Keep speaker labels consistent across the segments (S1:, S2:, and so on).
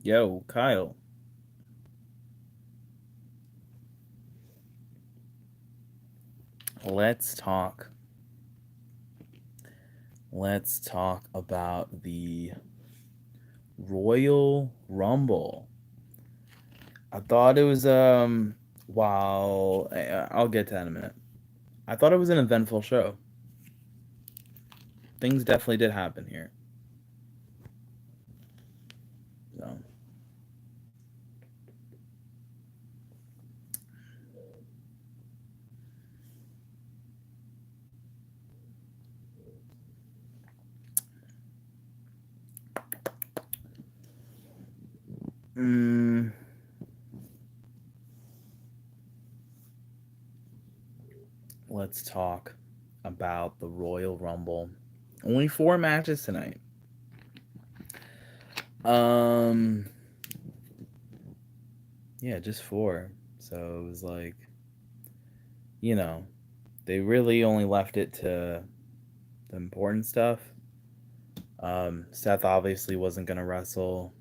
S1: Yo, Kyle. Let's talk. Let's talk about the Royal Rumble. I thought it was I'll get to that in a minute. I thought it was an eventful show. Things definitely did happen here. So, mm, let's talk about the Royal Rumble. Only 4 matches tonight. Um yeah, just 4. So it was like, you know, they really only left it to the important stuff. Seth obviously wasn't gonna wrestle.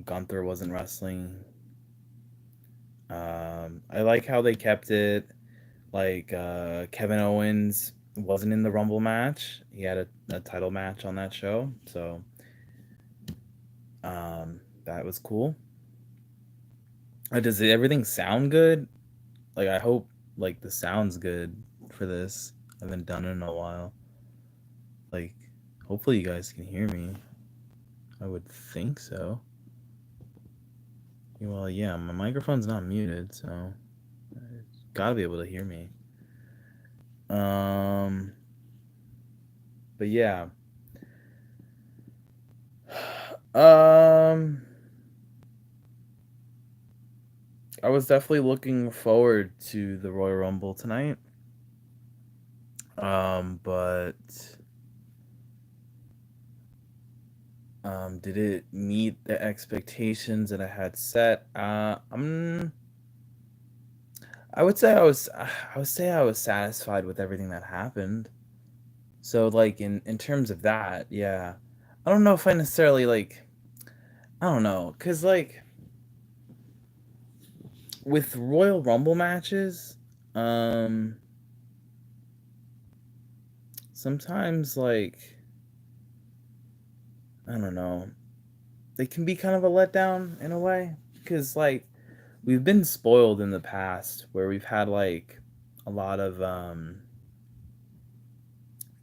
S1: Gunther wasn't wrestling. I like how they kept it. Like Kevin Owens wasn't in the Rumble match. He had a title match on that show, so that was cool. Does everything sound good? Like I hope like the sound's good for this. I haven't done it in a while. Like hopefully you guys can hear me. I would think so. Well, yeah, my microphone's not muted, so gotta be able to hear me. Um, but yeah. Um, I was definitely looking forward to the Royal Rumble tonight. But did it meet the expectations that I had set? I would say I was satisfied with everything that happened. So like in terms of that, yeah. I don't know if I necessarily like I don't know, cuz like with Royal Rumble matches, um sometimes like I don't know, they can be kind of a letdown in a way because like we've been spoiled in the past where we've had like a lot of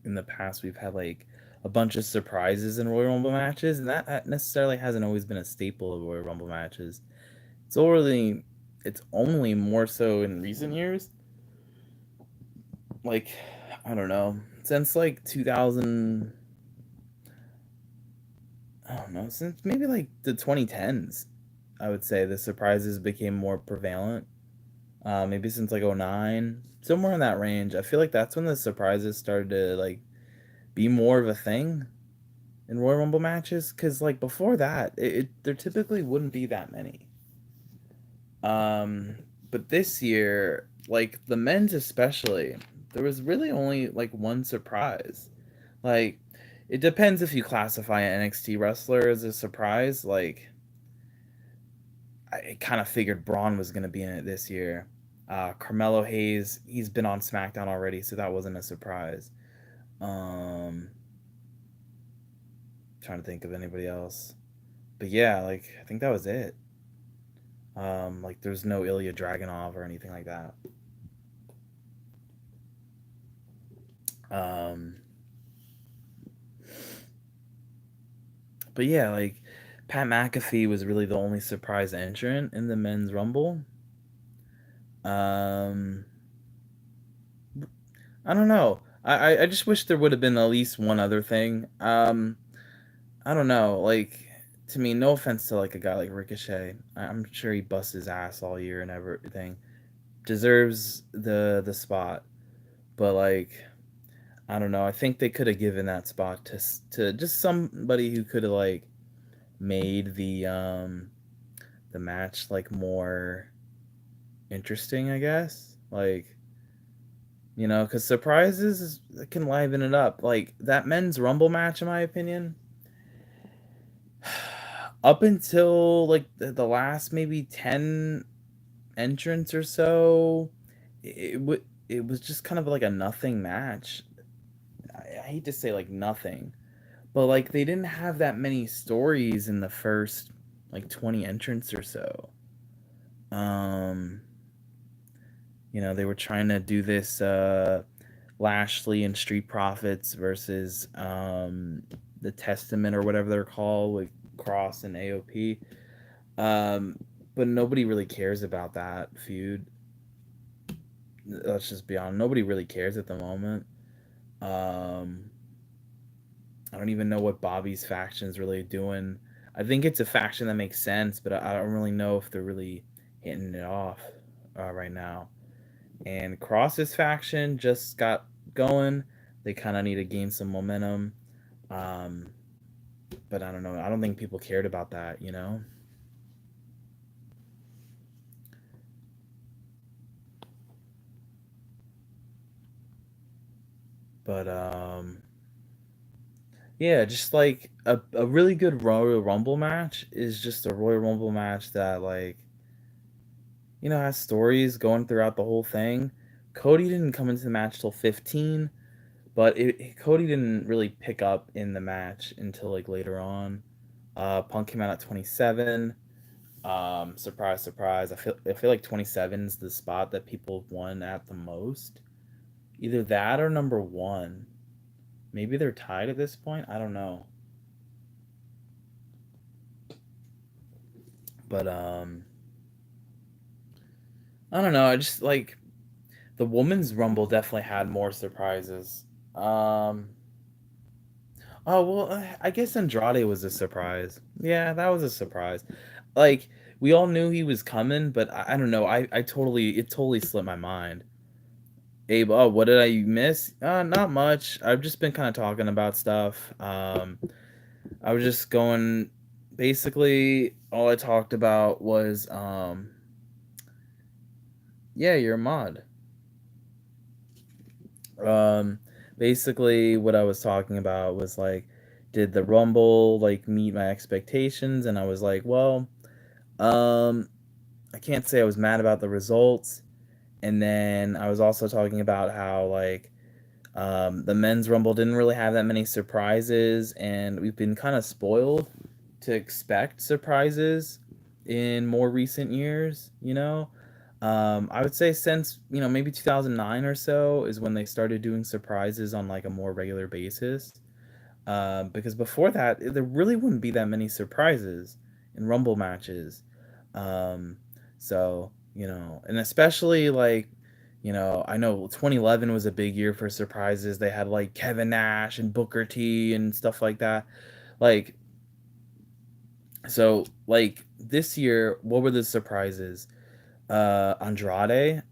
S1: in the past we've had like a bunch of surprises in Royal Rumble matches, and that necessarily hasn't always been a staple of Royal Rumble matches. It's already it's only more so in recent years. Like I don't know, since like 2000, I don't know, since maybe like the 2010s, I would say the surprises became more prevalent. Maybe since like '09, somewhere in that range. I feel like that's when the surprises started to like be more of a thing in Royal Rumble matches. Cause like before that, there typically wouldn't be that many. Um, but this year, like the men's especially, there was really only like one surprise. Like it depends if you classify an NXT wrestler as a surprise. Like I kind of figured Braun was gonna be in it this year. Carmelo Hayes, he's been on SmackDown already, so that wasn't a surprise. Um, Trying to think of anybody else, but yeah, like I think that was it. Like there's no Ilya Dragunov or anything like that. Um, but yeah, like Pat McAfee was really the only surprise entrant in the men's Rumble. Um, I don't know. I just wish there would have been at least one other thing. I don't know. Like to me, no offense to like a guy like Ricochet, I'm sure he busts his ass all year and everything, deserves the spot. But like I don't know. I think they could have given that spot to just somebody who could have like made the match like more interesting. I guess like because surprises can liven it up. Like that men's Rumble match, in my opinion, up until like the last maybe 10 entrants or so, it was just kind of like a nothing match. I hate to say like nothing, but like they didn't have that many stories in the first like 20 entrants or so. Um, they were trying to do this Lashley and Street Profits versus the Testament or whatever they're called with Cross and AOP. Um, but nobody really cares about that feud. Let's just be honest. Nobody really cares at the moment. Um, I don't even know what Bobby's faction is really doing. I think it's a faction that makes sense, but I don't really know if they're really hitting it off right now. And Cross's faction just got going. They kind of need to gain some momentum. Um, but I don't know. I don't think people cared about that. But yeah, just like a really good Royal Rumble match is just a Royal Rumble match that like has stories going throughout the whole thing. Cody didn't come into the match till 15, but Cody didn't really pick up in the match until like later on. Punk came out at 27. Surprise, surprise. I feel like 27 is the spot that people won at the most. Either that or number one. Maybe they're tied at this point. I don't know. But I don't know. I just like the women's rumble definitely had more surprises. Um oh well, I guess Andrade was a surprise. Yeah, that was a surprise. Like we all knew he was coming, but I don't know. I totally it totally slipped my mind. Abe, oh, what did I miss? Not much. I've just been kind of talking about stuff. I was just going. Basically, all I talked about was, yeah, you're a mod. Um, Basically, what I was talking about was like, did the Rumble like meet my expectations? And I was like, well, um, I can't say I was mad about the results. And then I was also talking about how like the men's rumble didn't really have that many surprises, and we've been kind of spoiled to expect surprises in more recent years. I would say since maybe 2009 or so is when they started doing surprises on like a more regular basis. Because before that, there really wouldn't be that many surprises in Rumble matches. Um, and especially like, I know 2011 was a big year for surprises. They had like Kevin Nash and Booker T and stuff like that. Like, so like this year, what were the surprises? Andrade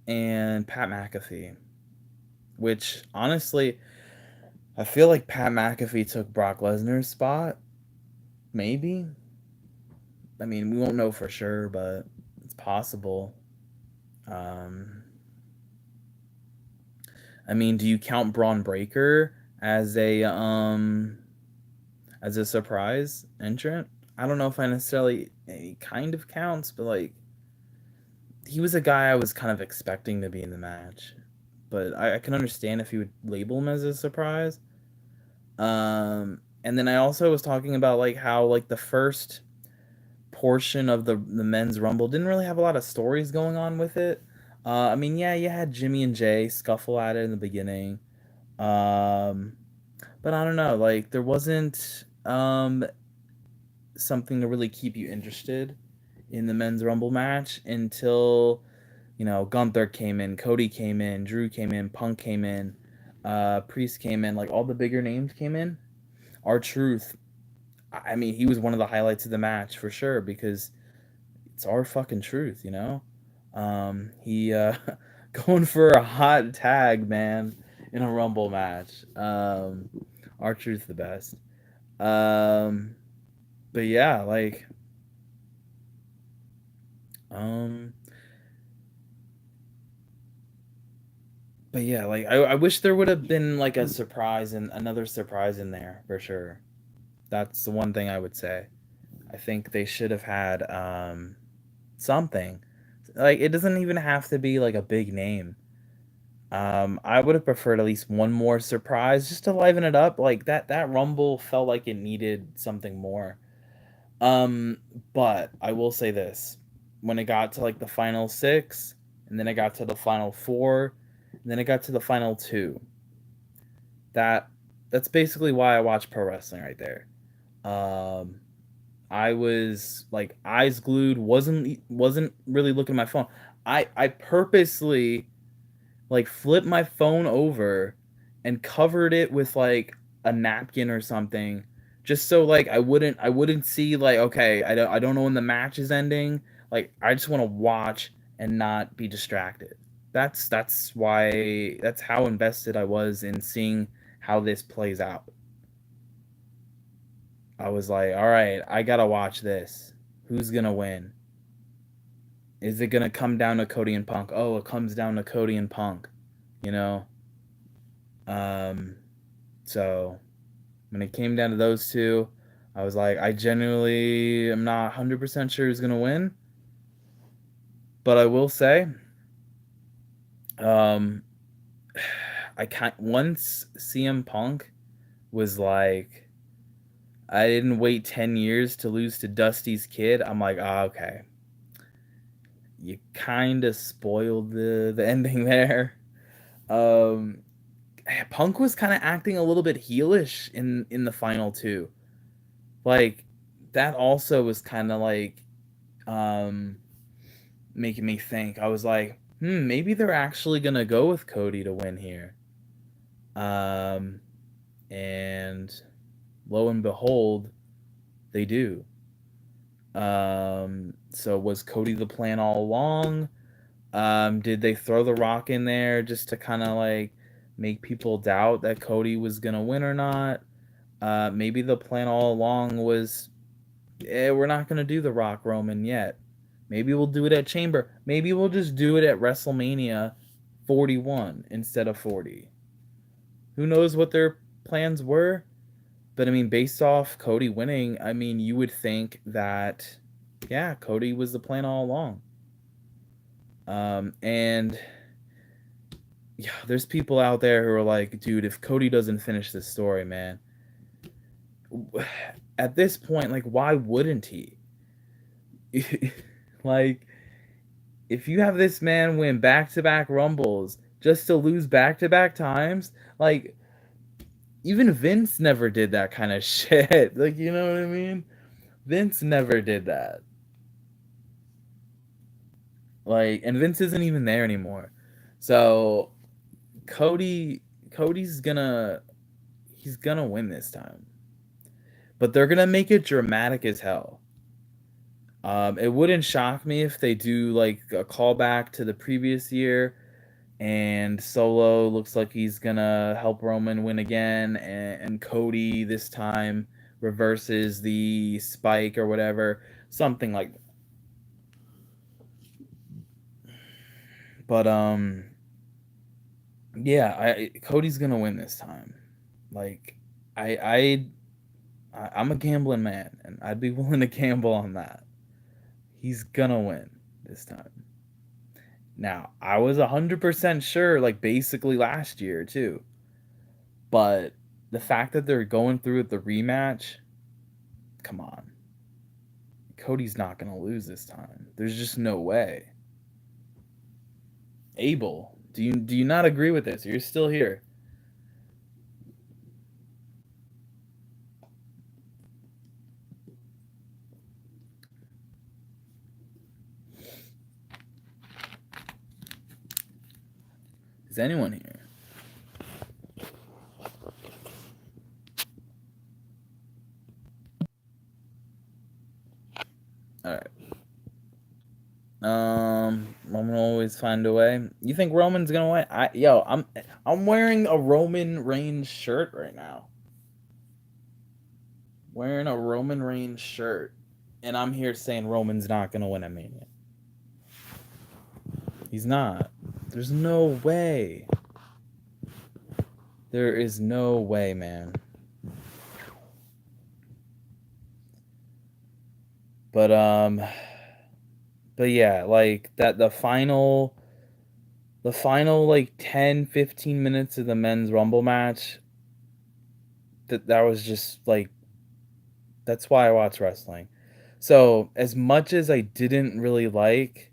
S1: and Pat McAfee, which honestly, I feel like Pat McAfee took Brock Lesnar's spot. Maybe. I mean, we won't know for sure, but it's possible. Um, I mean, do you count Braun Breaker as a surprise entrant? I don't know if I necessarily he kind of counts, but like he was a guy I was kind of expecting to be in the match. But I can understand if you would label him as a surprise. And then I also was talking about like how like the first portion of the men's rumble didn't really have a lot of stories going on with it. I mean, yeah, you had Jimmy and Jay scuffle at it in the beginning. Um, but I don't know, like there wasn't something to really keep you interested in the men's rumble match until Gunther came in, Cody came in, Drew came in, Punk came in, Priest came in, like all the bigger names came in. R-Truth, I mean, he was one of the highlights of the match for sure because it's our fucking truth. He going for a hot tag, man, in a rumble match. R-Truth the best. Um, but yeah, like um, but yeah, like I wish there would have been like a surprise and another surprise in there for sure. That's the one thing I would say. I think they should have had something. Like it doesn't even have to be like a big name. I would have preferred at least one more surprise just to liven it up. Like that Rumble felt like it needed something more. Um, but I will say this. When it got to like the final 6, and then it got to the final 4, and then it got to the final 2. That that's basically why I watch pro wrestling right there. Um, I was like eyes glued, wasn't really looking at my phone. I purposely like flipped my phone over and covered it with like a napkin or something just so like I wouldn't see like okay, I don't know when the match is ending. Like I just want to watch and not be distracted. That's how invested I was in seeing how this plays out. I was like, all right, I got to watch this. Who's going to win? Is it going to come down to Cody and Punk? Oh, it comes down to Cody and Punk, you know? Um, so when it came down to those two, I was like, I genuinely am not 100% sure who's going to win. But I will say, um, I can't, once CM Punk was like, I didn't wait 10 years to lose to Dusty's kid. I'm like, ah, okay. You kind of spoiled the ending there. Um, Punk was kind of acting a little bit heelish in the final 2. Like that also was kind of like um making me think. I was like, maybe they're actually gonna go with Cody to win here. Um, and lo and behold, they do. So was Cody the plan all along? Did they throw the Rock in there just to kind of like make people doubt that Cody was gonna win or not? Maybe the plan all along was, we're not gonna do the Rock Roman yet. Maybe we'll do it at Chamber. Maybe we'll just do it at WrestleMania 41 instead of 40. Who knows what their plans were? But I mean, based off Cody winning, I mean, you would think that, yeah, Cody was the plan all along. And yeah, there's people out there who are like, dude, if Cody doesn't finish this story, man, at this point, like, why wouldn't he? Like, if you have this man win back-to-back Rumbles just to lose back-to-back times, like, even Vince never did that kind of shit. Like, you know what I mean? Vince never did that. Like, and Vince isn't even there anymore. So Cody's gonna he's gonna win this time. But they're gonna make it dramatic as hell. It wouldn't shock me if they do like a callback to the previous year and Solo looks like he's gonna help Roman win again, and Cody this time reverses the spike or whatever, something like that. But yeah, Cody's gonna win this time. Like, I'm a gambling man, and I'd be willing to gamble on that. He's gonna win this time. Now, I was 100% sure, like basically last year too. But the fact that they're going through with the rematch, come on. Cody's not gonna lose this time. There's just no way. Abel, do you not agree with this? You're still here. Is anyone here? All right. Roman will always find a way. You think Roman's gonna win? I'm wearing a Roman Reigns shirt right now. Wearing a Roman Reigns shirt, and I'm here saying Roman's not gonna win at Mania. He's not. There's no way. There is no way, man. But but yeah, like that the final like 10-15 minutes of the men's rumble match, that was just like that's why I watch wrestling. So, as much as I didn't really like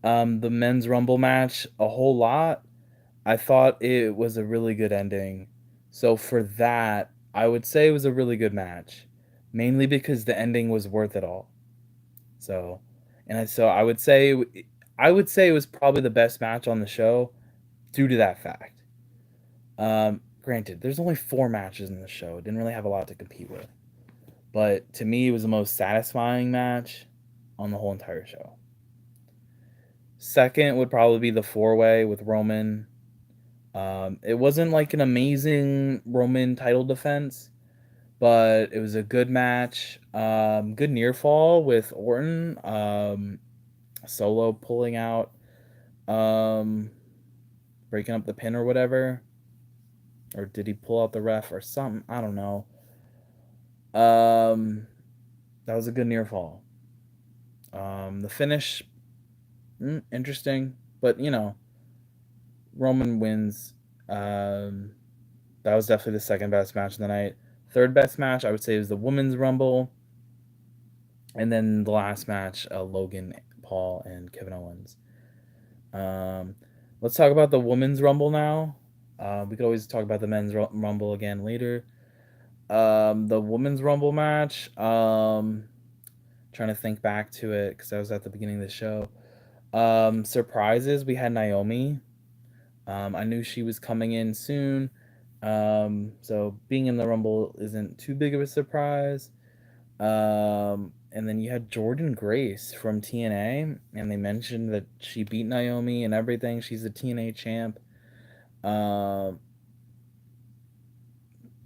S1: the men's rumble match a whole lot, I thought it was a really good ending. So for that, I would say it was a really good match, mainly because the ending was worth it all. So, so I would say it was probably the best match on the show due to that fact. Granted, there's only 4 matches in the show. It didn't really have a lot to compete with. But to me, it was the most satisfying match on the whole entire show. Second would probably be the 4-way with Roman. It wasn't like an amazing Roman title defense, but it was a good match. Good near fall with Orton. Solo pulling out, um, breaking up the pin or whatever. Or did he pull out the ref or something? I don't know. Um, that was a good near fall. The finish, interesting, but Roman wins. Um, that was definitely the second best match of the night. Third best match, I would say, was the Women's Rumble, and then the last match, Logan Paul and Kevin Owens. Um, let's talk about the Women's Rumble now. We could always talk about the Men's Rumble again later. The Women's Rumble match. Trying to think back to it because I was at the beginning of the show. Surprises. We had Naomi. I knew she was coming in soon. So being in the Rumble isn't too big of a surprise. And then you had Jordynne Grace from TNA, and they mentioned that she beat Naomi and everything. She's the TNA champ. Um,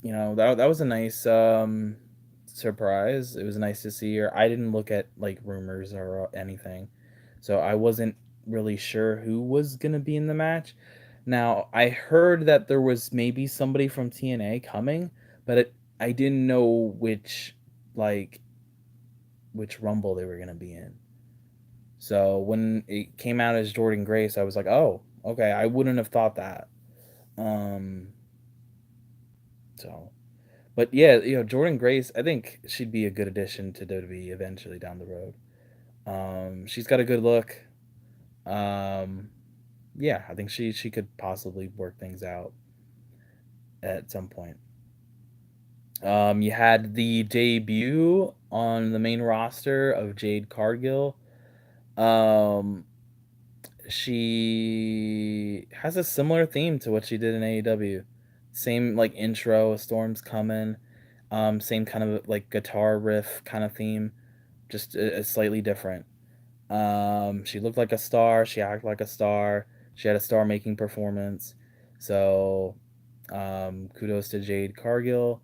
S1: that was a nice surprise. It was nice to see her. I didn't look at like rumors or anything, so I wasn't really sure who was gonna be in the match. Now I heard that there was maybe somebody from TNA coming, but I didn't know like which Rumble they were gonna be in. So when it came out as Jordynne Grace, I was like, oh, okay. I wouldn't have thought that. Um, so But yeah, Jordynne Grace, I think she'd be a good addition to WWE eventually down the road. She's got a good look. Um, yeah, I think she could possibly work things out at some point. You had the debut on the main roster of Jade Cargill. Um, she has a similar theme to what she did in AEW. Same like intro, a storm's coming. Same kind of like guitar riff kind of theme, just a slightly different. She looked like a star. She acted like a star. She had a star-making performance. So, kudos to Jade Cargill.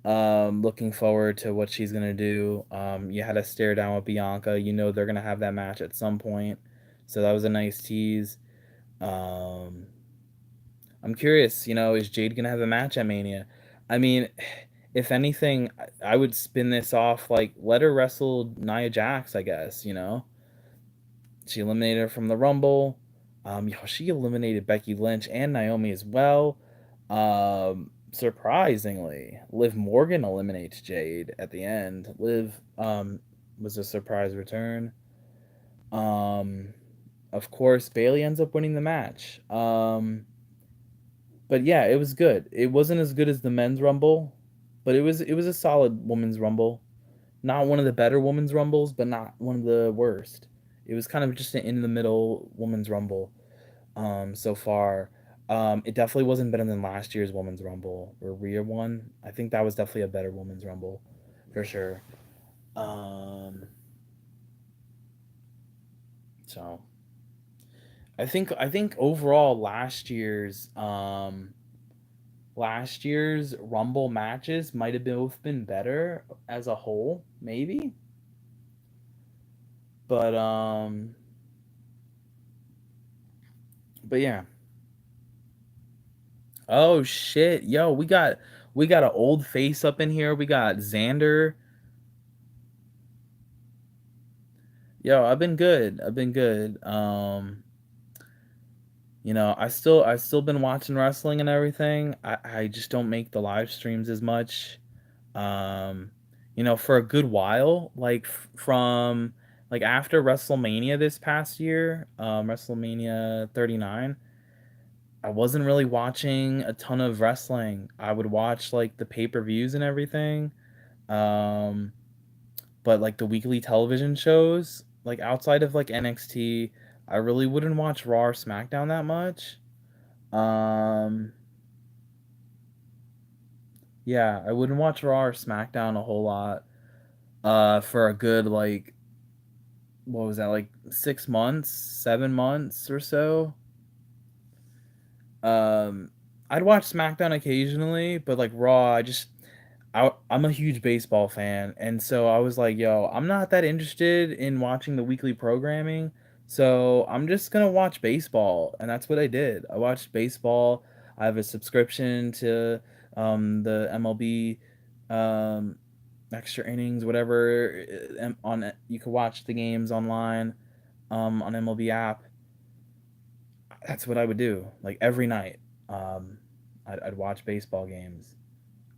S1: Looking forward to what she's gonna do. You had a stare down with Bianca. You know they're gonna have that match at some point. So that was a nice tease. Um, I'm curious, is Jade gonna have a match at Mania? I mean, if anything, I would spin this off like let her wrestle Nia Jax, I guess, She eliminated her from the Rumble. She eliminated Becky Lynch and Naomi as well. Surprisingly, Liv Morgan eliminates Jade at the end. Liv was a surprise return. Um, of course, Bailey ends up winning the match. But yeah, it was good. It wasn't as good as the men's Rumble, but it was a solid women's Rumble. Not one of the better women's Rumbles, but not one of the worst. It was kind of just an in the middle women's Rumble so far. It definitely wasn't better than last year's women's Rumble where Rhea won. I think that was definitely a better women's Rumble for sure. Um, so I think overall last year's Rumble matches might have both been better as a whole, maybe. But yeah. Oh shit. Yo, we got an old face up in here. We got Xander. Yo, I've been good. I've been good. I still been watching wrestling and everything. I just don't make the live streams as much. Um, for a good while, like from like after WrestleMania this past year, WrestleMania 39, I wasn't really watching a ton of wrestling. I would watch like the pay-per-views and everything. Um, but like the weekly television shows, like outside of like NXT, I really wouldn't watch Raw or SmackDown that much. Um, yeah, I wouldn't watch Raw or SmackDown a whole lot. For a good like what was that, like 6 months, 7 months or so. Um, I'd watch SmackDown occasionally, but like Raw, I'm a huge baseball fan, and so I was like, "Yo, I'm not that interested in watching the weekly programming, so I'm just gonna watch baseball," and that's what I did. I watched baseball. I have a subscription to the MLB um, extra innings, whatever. You can watch the games online on MLB app. That's what I would do, like every night. Um, I'd watch baseball games.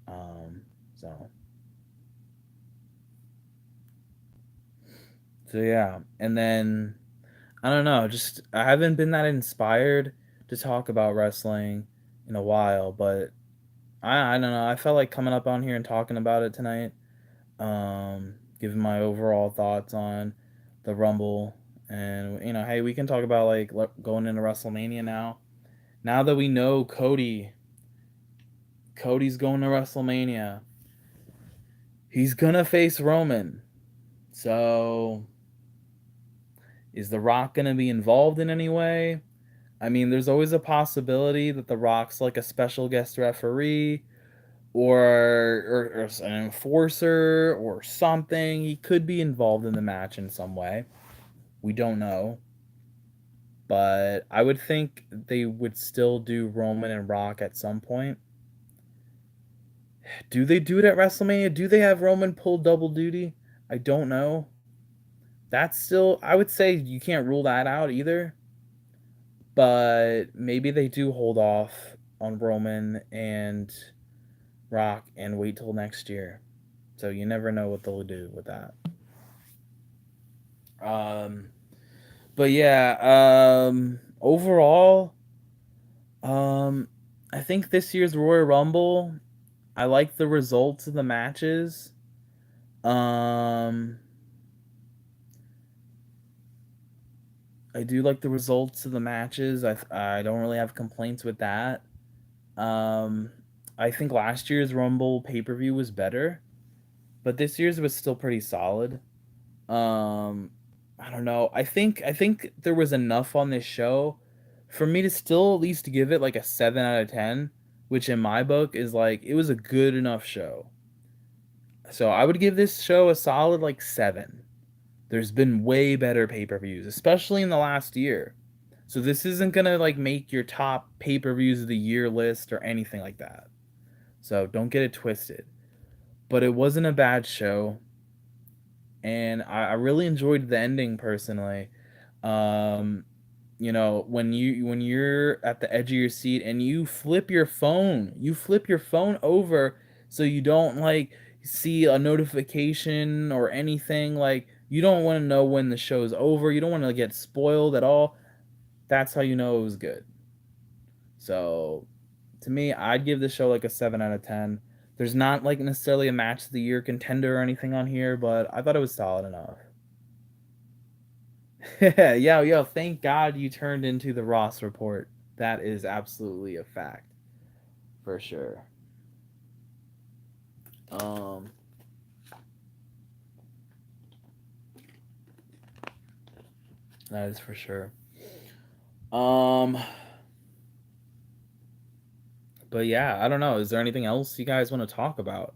S1: Um, so. So yeah, and then I don't know, just I haven't been that inspired to talk about wrestling in a while, but I don't know. I felt like coming up on here and talking about it tonight. Giving my overall thoughts on the Rumble, and hey, we can talk about like going into WrestleMania now. Now that we know Cody's going to WrestleMania. He's gonna face Roman. So is The Rock gonna be involved in any way? I mean, there's always a possibility that The Rock's like a special guest referee or an enforcer or something. He could be involved in the match in some way. We don't know. But I would think they would still do Roman and Rock at some point. Do they do it at WrestleMania? Do they have Roman pull double duty? I don't know. That's still, I would say you can't rule that out either. But maybe they do hold off on Roman and Rock and wait till next year. So you never know what they'll do with that. Um, but yeah, overall, um, I think this year's Royal Rumble, I like the results of the matches. Um, I do like the results of the matches. I don't really have complaints with that. Um, I think last year's Rumble pay per view was better, but this year's was still pretty solid. Um, I don't know. I think there was enough on this show for me to still at least give it like a 7 out of 10, which in my book is like it was a good enough show. So I would give this show a solid like 7. There's been way better pay-per-views, especially in the last year. So this isn't going to like make your top pay-per-views of the year list or anything like that. So don't get it twisted. But it wasn't a bad show, and I really enjoyed the ending personally. Um, when you're at the edge of your seat and you flip your phone over so you don't like see a notification or anything. Like you don't want to know when the show's over. You don't want to get spoiled at all. That's how you know it was good. So to me, I'd give the show like a 7 out of 10. There's not like necessarily a match of the year contender or anything on here, but I thought it was solid enough. Yo, thank God you turned into the Ross report. That is absolutely a fact. For sure. Um that is for sure. Um but yeah, I don't know. Is there anything else you guys want to talk about?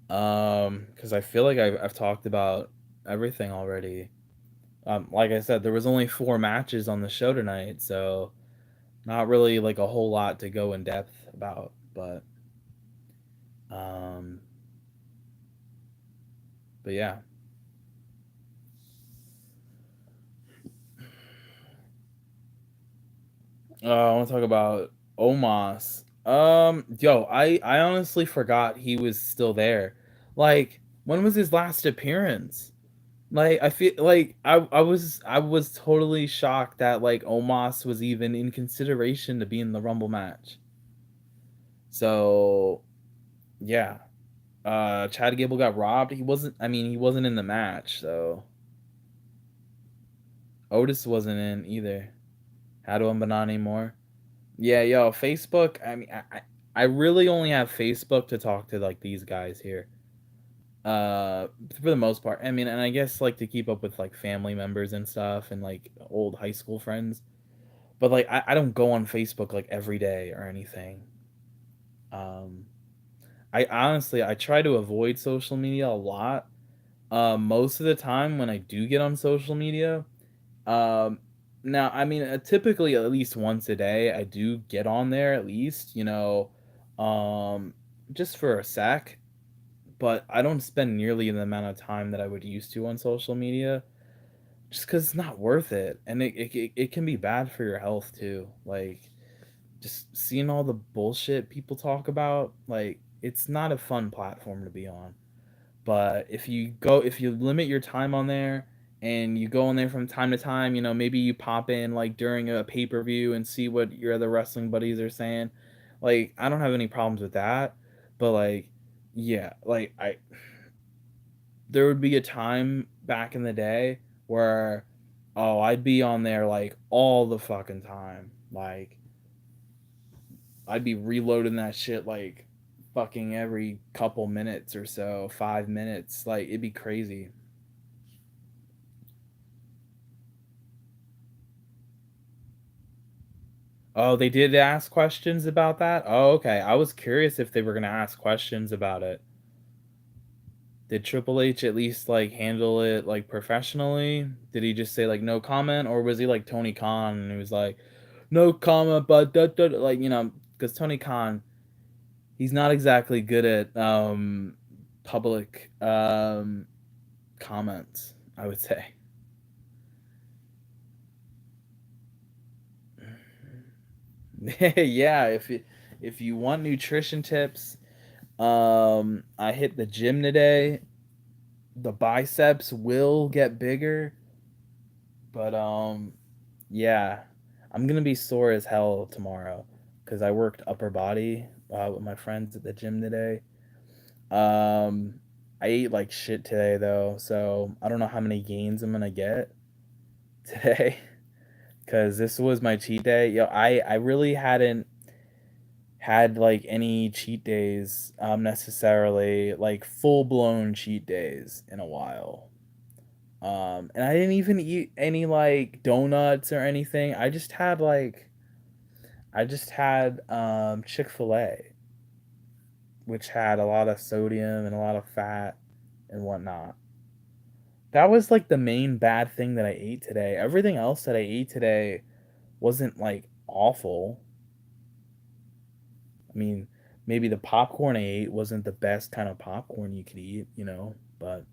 S1: Cuz I feel like I've talked about everything already. Like I said, there was only 4 matches on the show tonight, so not really like a whole lot to go in depth about, um but yeah. I want to talk about Omos. Yo, I honestly forgot he was still there. Like, when was his last appearance? Like, I feel like I was totally shocked that like Omos was even in consideration to be in the Rumble match. So yeah, Chad Gable got robbed. He wasn't. I mean, he wasn't in the match, so Otis wasn't in either. Hado and Banana more. Yeah, yo, Facebook. I mean, I really only have Facebook to talk to like these guys here. For the most part. I mean, and I guess like to keep up with like family members and stuff and like old high school friends. But like I don't go on Facebook like every day or anything. Um I honestly I try to avoid social media a lot. Most of the time when I do get on social media, um now I mean typically at least once a day I do get on there at least, um just for a sec, but I don't spend nearly the amount of time that I would used to on social media just because it's not worth it, and it can be bad for your health too, like, just seeing all the bullshit people talk about, like, it's not a fun platform to be on. But if you limit your time on there and you go on there from time to time, maybe you pop in like during a pay-per-view and see what your other wrestling buddies are saying. Like, I don't have any problems with that. But like, yeah, like I there would be a time back in the day where I'd be on there like all the fucking time. Like, I'd be reloading that shit like fucking every couple minutes or so, 5 minutes. Like, it'd be crazy. Oh, they did ask questions about that? Oh, okay. I was curious if they were gonna ask questions about it. Did Triple H at least like handle it like professionally? Did he just say like no comment, or was he like Tony Khan and he was like no comment, but like, because Tony Khan, he's not exactly good at public comments, I would say. Yeah, if you want nutrition tips, I hit the gym today. The biceps will get bigger, but yeah, I'm gonna be sore as hell tomorrow because I worked upper body with my friends at the gym today. Um, I ate like shit today though, so I don't know how many gains I'm gonna get today because this was my cheat day. Yo, I really hadn't had like any cheat days necessarily, like full blown cheat days in a while. And I didn't even eat any like donuts or anything. I just had Chick-fil-A, which had a lot of sodium and a lot of fat and whatnot. That was like the main bad thing that I ate today. Everything else that I ate today wasn't like awful. I mean, maybe the popcorn I ate wasn't the best kind of popcorn you could eat, but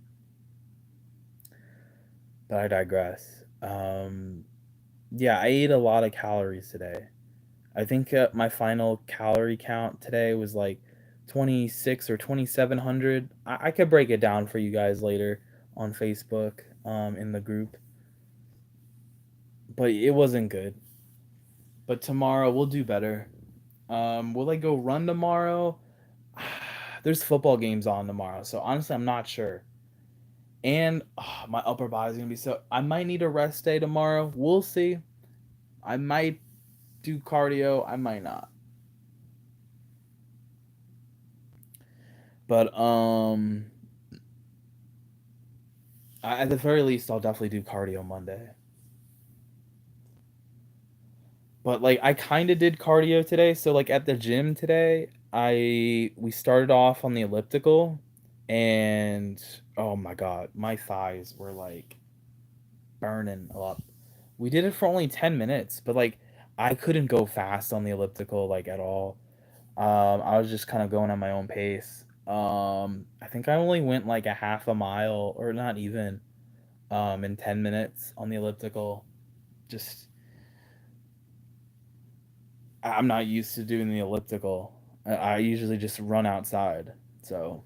S1: I digress. Yeah, I ate a lot of calories today. I think my final calorie count today was like 26 or 2,700. I could break it down for you guys later on Facebook, in the group, but it wasn't good. But tomorrow we'll do better. Will I go run tomorrow? There's football games on tomorrow, so honestly, I'm not sure. And my upper body's gonna be so. I might need a rest day tomorrow. We'll see. I might do cardio. I might not. But at the very least, I'll definitely do cardio Monday. But like, I kind of did cardio today. So like at the gym today, I we started off on the elliptical, and oh my god, my thighs were like burning up. We did it for only 10 minutes, but like I couldn't go fast on the elliptical like at all. I was just kind of going at my own pace. I think I only went like a half a mile or not even in 10 minutes on the elliptical. Just I'm not used to doing the elliptical. I usually just run outside. So,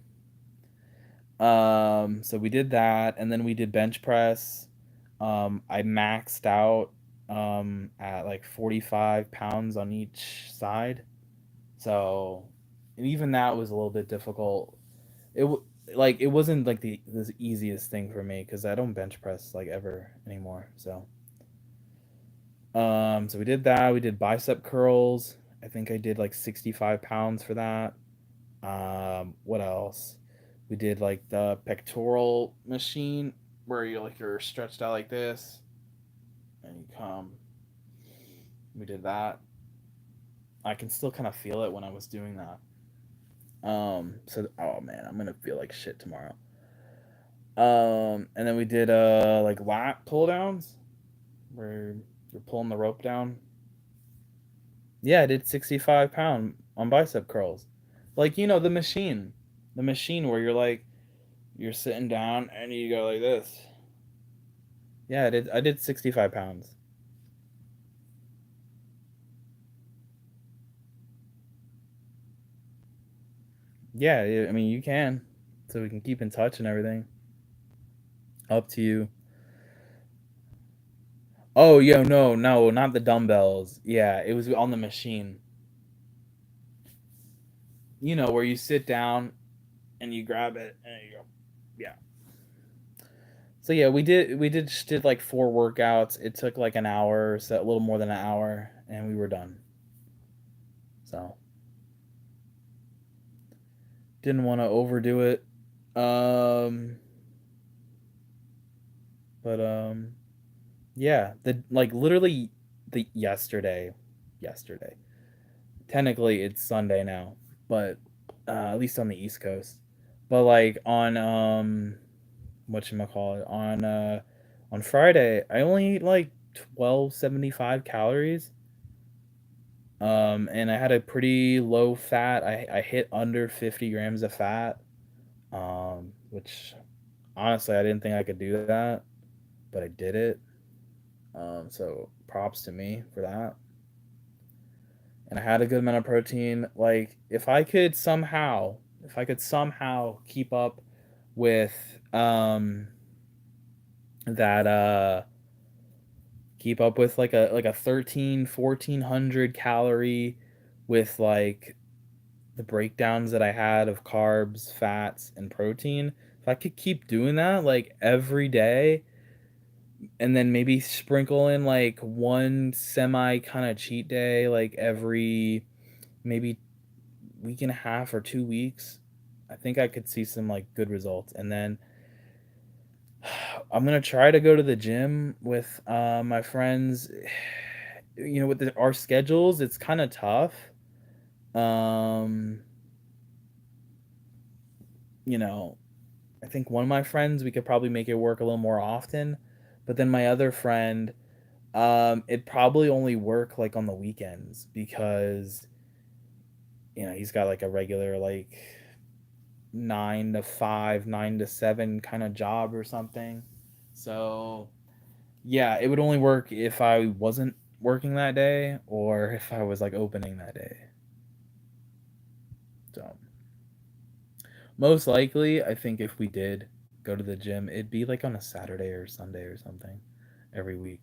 S1: so we did that, and then we did bench press. I maxed out at like 45 pounds on each side. So, and even that was a little bit difficult. Like it wasn't like the easiest thing for me because I don't bench press like ever anymore. So, so we did that. We did bicep curls. I think I did like 65 pounds for that. What else? We did like the pectoral machine where you're stretched out like this and you come. We did that. I can still kind of feel it when I was doing that. So oh man, I'm gonna feel like shit tomorrow. And then we did like lat pull downs where you're pulling the rope down. Yeah, I did 65-pound on bicep curls. Like the machine where you're sitting down and you go like this. Yeah, I did 65 pounds. Yeah, I mean you can, so we can keep in touch and everything. Up to you. Oh, yo, no, no, not the dumbbells. Yeah, it was on the machine. Where you sit down and you grab it and you go. Yeah. So yeah, we just did like four workouts. It took like an hour, so a little more than an hour, and we were done. So didn't want to overdo it. Um, but yeah, the like literally the yesterday. Technically, it's Sunday now, but at least on the East Coast. But like on whatchamacallit, on Friday, I only ate like 1275 calories. And I had a pretty low fat. I hit under 50 grams of fat. Which honestly I didn't think I could do that, but I did it. So props to me for that. And I had a good amount of protein. Like if I could somehow with that keep up with like a 13-1400 calorie with like the breakdowns that I had of carbs, fats, and protein. If I could keep doing that like every day and then maybe sprinkle in like one semi kind of cheat day like every maybe week and a half or 2 weeks, I think I could see some like good results. And then I'm gonna try to go to the gym with my friends. With our schedules, it's kind of tough. Um, you know, I think one of my friends we could probably make it work a little more often, but then my other friend, it probably only work like on the weekends because he's got like a regular like 9 to 5, 9 to 7 kind of job or something. So yeah, it would only work if I wasn't working that day or if I was like opening that day. So most likely, I think if we did go to the gym, it'd be like on a Saturday or Sunday or something every week.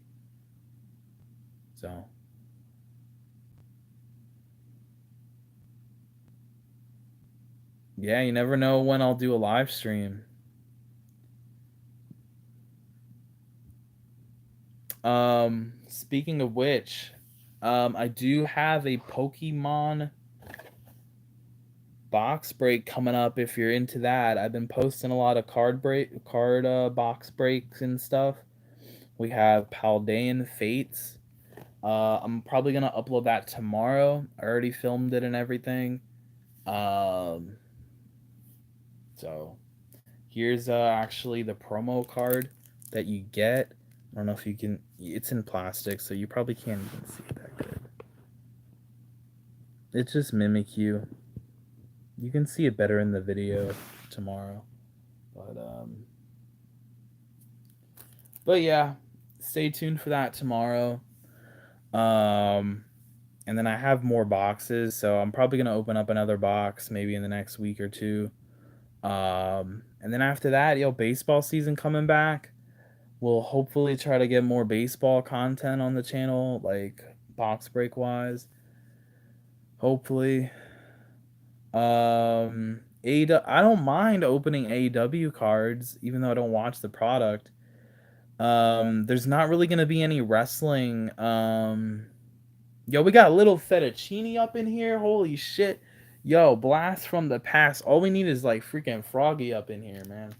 S1: So yeah, you never know when I'll do a live stream. Speaking of which, I do have a Pokemon box break coming up if you're into that. I've been posting a lot of card box breaks and stuff. We have Paldean Fates. I'm probably gonna upload that tomorrow. I already filmed it and everything. Um, so here's actually the promo card that you get. I don't know if you can. It's in plastic, so you probably can't even see it that good. It's just Mimikyu. You can see it better in the video tomorrow, but but yeah, stay tuned for that tomorrow. Um, and then I have more boxes, so I'm probably gonna open up another box maybe in the next week or two. And then after that, baseball season coming back. We'll hopefully try to get more baseball content on the channel, like box break wise. Hopefully. I don't mind opening AEW cards, even though I don't watch the product. There's not really gonna be any wrestling. Yo, we got a little fettuccine up in here. Holy shit. Yo, blast from the past. All we need is like freaking Froggy up in here, man.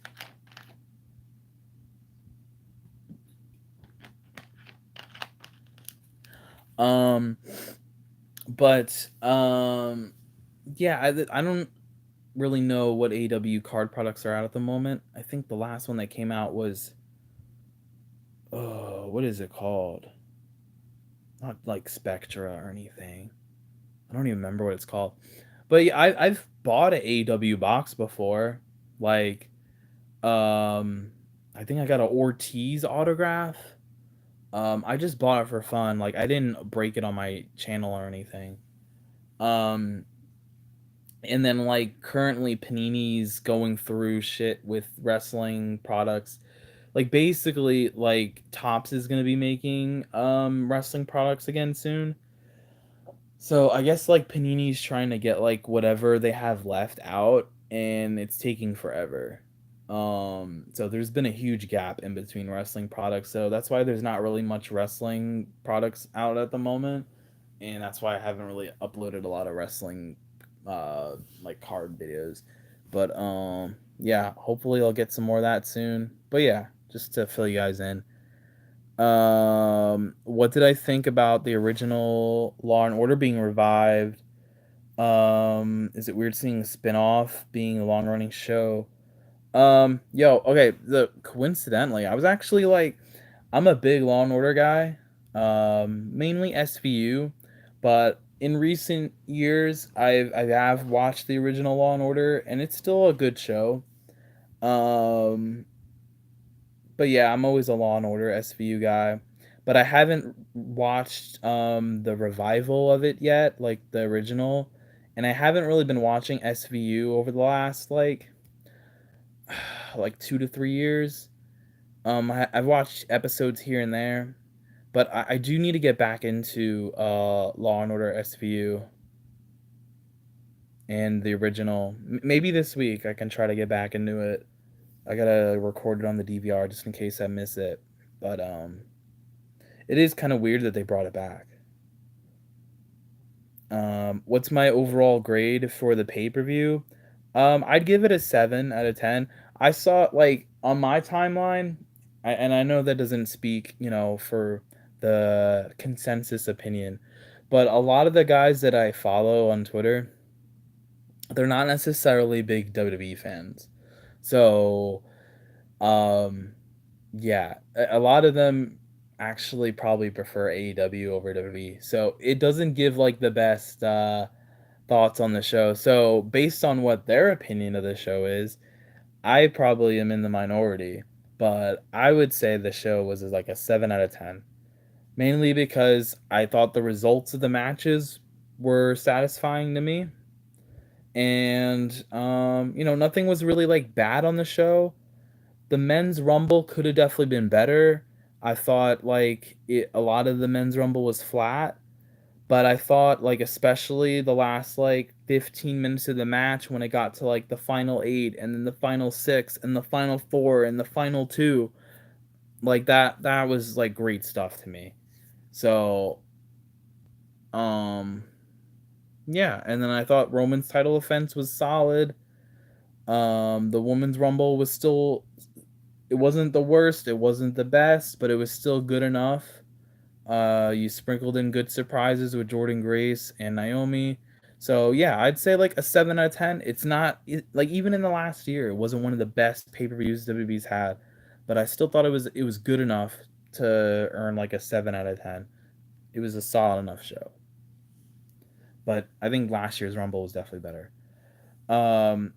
S1: Um, but yeah, I don't really know what AEW card products are out at the moment. I think the last one that came out was what is it called? Not like Spectra or anything. I don't even remember what it's called. But yeah, I've bought an AEW box before. Like, I think I got an Ortiz autograph. I just bought it for fun. Like, I didn't break it on my channel or anything. Um, and then like currently Panini's going through shit with wrestling products. Like basically, like Topps is gonna be making wrestling products again soon. So I guess like Panini's trying to get like whatever they have left out, and it's taking forever. So there's been a huge gap in between wrestling products. So that's why there's not really much wrestling products out at the moment. And that's why I haven't really uploaded a lot of wrestling like card videos. But yeah, hopefully I'll get some more of that soon. But yeah, just to fill you guys in. What did I think about the original Law and Order being revived? Is it weird seeing a spin-off being a long-running show? Okay, coincidentally, I was actually like I'm a big Law and Order guy. Mainly SVU, but in recent years I have watched the original Law and Order and it's still a good show. Um but yeah, I'm always a Law and Order SVU guy. But I haven't watched the revival of it yet, like the original. And I haven't really been watching SVU over the last like 2 to 3 years. I've watched episodes here and there, but I do need to get back into Law and Order SVU and the original. Maybe this week I can try to get back into it. I gotta record it on the DVR just in case I miss it. But it is kind of weird that they brought it back. What's my overall grade for the pay-per-view? I'd give it a 7 out of 10. I saw like on my timeline, and I know that doesn't speak, for the consensus opinion, but a lot of the guys that I follow on Twitter, they're not necessarily big WWE fans. So, um, yeah, a lot of them actually probably prefer AEW over WWE. So it doesn't give like the best thoughts on the show. So based on what their opinion of the show is, I probably am in the minority. But I would say the show was like a 7 out of 10. Mainly because I thought the results of the matches were satisfying to me. And nothing was really like bad on the show. The men's rumble could have definitely been better. I thought like a lot of the men's rumble was flat, but I thought like especially the last like 15 minutes of the match when it got to like the final 8 and then the final 6 and the final 4 and the final 2, like that was like great stuff to me. So um yeah, and then I thought Roman's title defense was solid. The women's rumble was still, it wasn't the worst, it wasn't the best, but it was still good enough. You sprinkled in good surprises with Jordan Grace and Naomi. So yeah, I'd say like a 7 out of 10. It's not like even in the last year, it wasn't one of the best pay-per-views WWE's had, but I still thought it was good enough to earn like a 7 out of 10. It was a solid enough show. But I think last year's Rumble was definitely better. Um,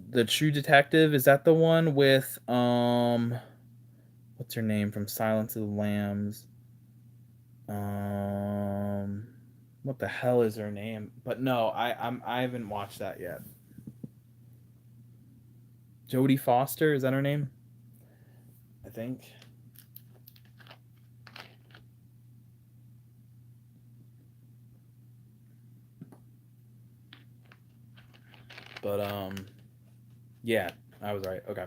S1: the True Detective, is that the one with what's her name from Silence of the Lambs? Um, What the hell is her name? But no, I haven't watched that yet. Jodie Foster, is that her name? I think. But yeah, I was right. Okay.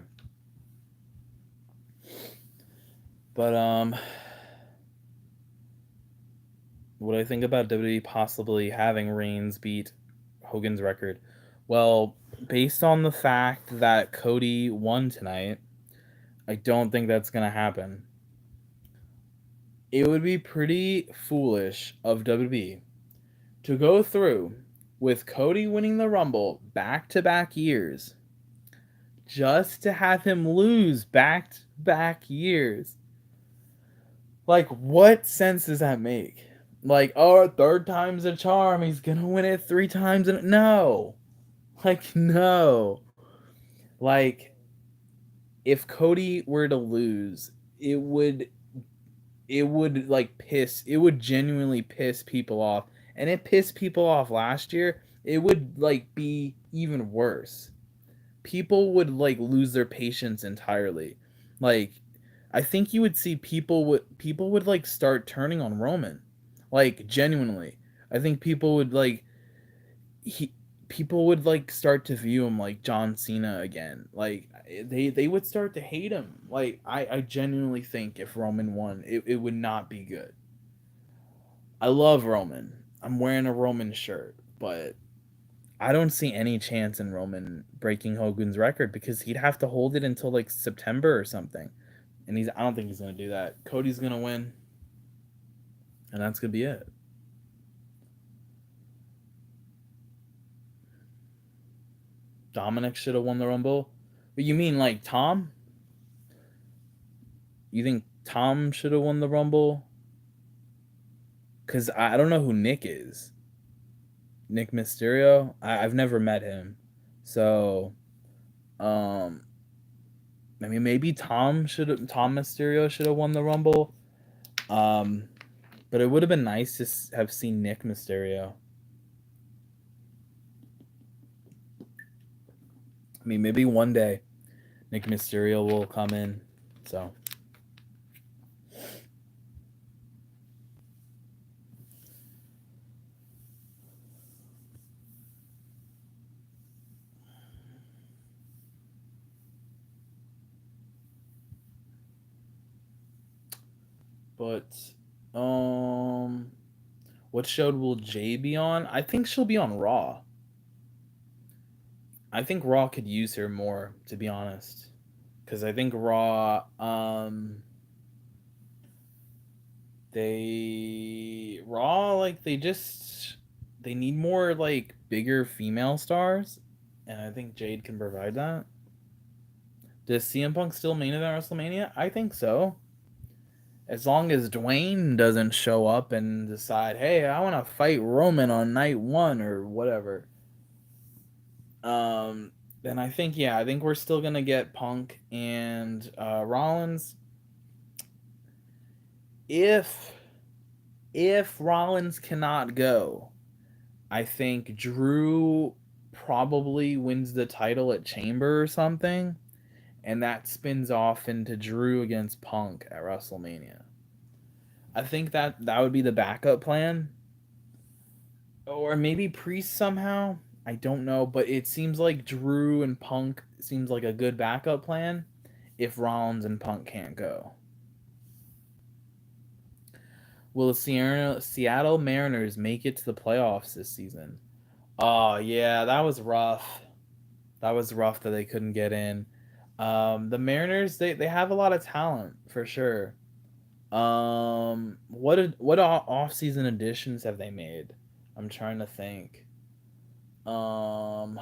S1: But what do I think about WWE possibly having Reigns beat Hogan's record? Well, based on the fact that Cody won tonight, I don't think that's gonna happen. It would be pretty foolish of WWE to go through with Cody winning the Rumble back-to-back years just to have him lose back-to-back years. Like, what sense does that make? Like, oh, third time's a charm. He's gonna win it 3 times. No. Like, no. Like, if Cody were to lose, it would like it would genuinely piss people off. And it pissed people off last year. It would like be even worse. People would like lose their patience entirely. Like, I think you would see people would like start turning on Roman. Like, genuinely. I think he people would like start to view him like John Cena again. Like, they would start to hate him. Like, I genuinely think if Roman won, it would not be good. I love Roman. I'm wearing a Roman shirt, but I don't see any chance in Roman breaking Hogan's record because he'd have to hold it until like September or something. And I don't think he's gonna do that. Cody's gonna win, and that's gonna be it. Dominic should have won the Rumble. But you mean like Tom? You think Tom should have won the Rumble? Cause I don't know who Nick is. Nick Mysterio. I've never met him, so um, I mean maybe Tom Mysterio should have won the Rumble. Um, but it would have been nice to have seen Nick Mysterio. I mean, maybe one day Nick Mysterio will come in. So, but um, what show will Jay be on? I think she'll be on Raw. I think Raw could use her more, to be honest, because I think Raw, they need more like bigger female stars, and I think Jade can provide that. Does CM Punk still main event WrestleMania? I think so. As long as Dwayne doesn't show up and decide, hey, I want to fight Roman on night one or whatever, um, then I think, yeah, I think we're still gonna get Punk and Rollins. If Rollins cannot go, I think Drew probably wins the title at Chamber or something, and that spins off into Drew against Punk at WrestleMania. I think that would be the backup plan, or maybe Priest somehow. I don't know, but it seems like Drew and Punk seems like a good backup plan if Rollins and Punk can't go. Will the Seattle Mariners make it to the playoffs this season? Oh yeah, that was rough. That was rough that they couldn't get in. The Mariners, they have a lot of talent for sure. What off season additions have they made? I'm trying to think. Um,